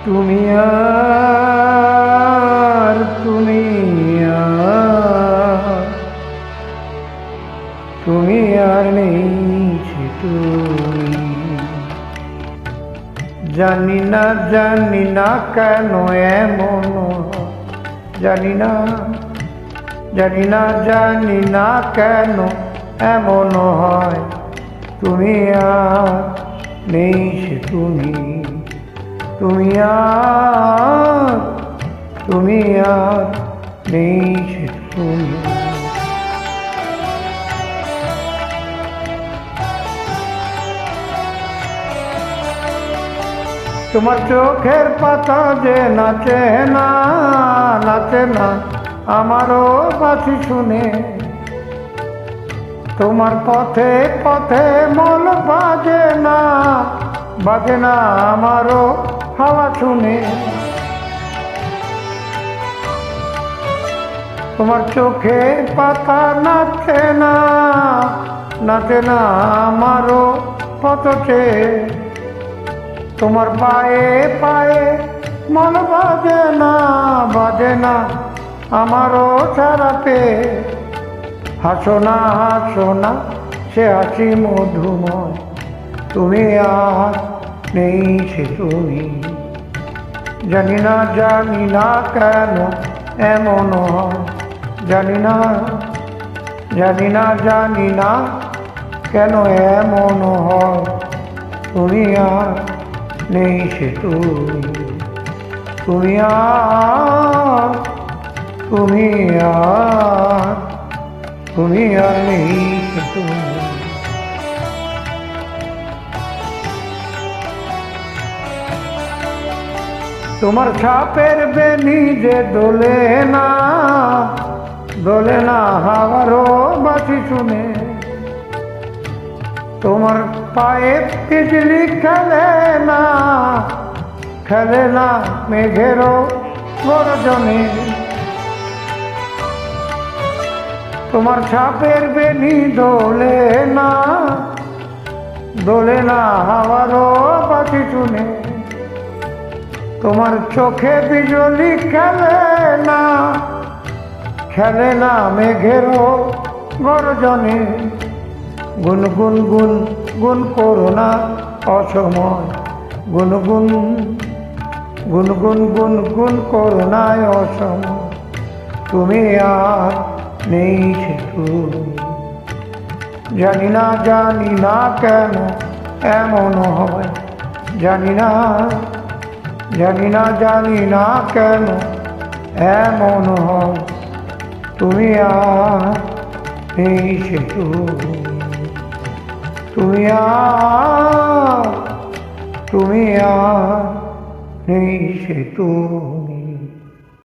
তুমি আর তুমি আর তুমি আর নেই যে তুমি। জানি না কেন এমন হয়, জানি না কেন এমন হয়। তুমি আর নেই সে তুমি, তুমি আর নেই সে তুমি। তোমার চোখের পাতা যে নাচে না আমারও বাঁশি শুনে। তোমার পথে মল বাজে না আমারও হাওয়া শুনে। তোমার চোখের পাতা নাচে না আমারও পথে। তোমার পায়ে মন বাজে না আমারও ছাড়াতে। হাসো না সে হাসি মধুময়। তুমি আর নেই সে তুমি। জানি না কেন এমন হয়, জানি না কেন এমন হয়। তুমি আর নেই সে তুমি, তুমি আর নেই সে তুমি। তোমার ছাপের বেনি যে দোলে না হাওয়ারও বাঁশি শুনে। তোমার পায়ে বিজলি খেলে না মেঘেরও গর্জনে। তোমার ছাপের বেনি দোলে না হাওয়ারও বাঁশি শুনে। তোমার চোখে বিজলি খেলে না মেঘেরও গর্জনে। গুন করো না অসময়, গুন করো না অসময়। তুমি আর নেই সে তুমি। জানি না কেন এমন হয়, জানি না কেন এমন হয়। তুমি আর নেই সে তুমি, তুমি আর নেই সে তুমি।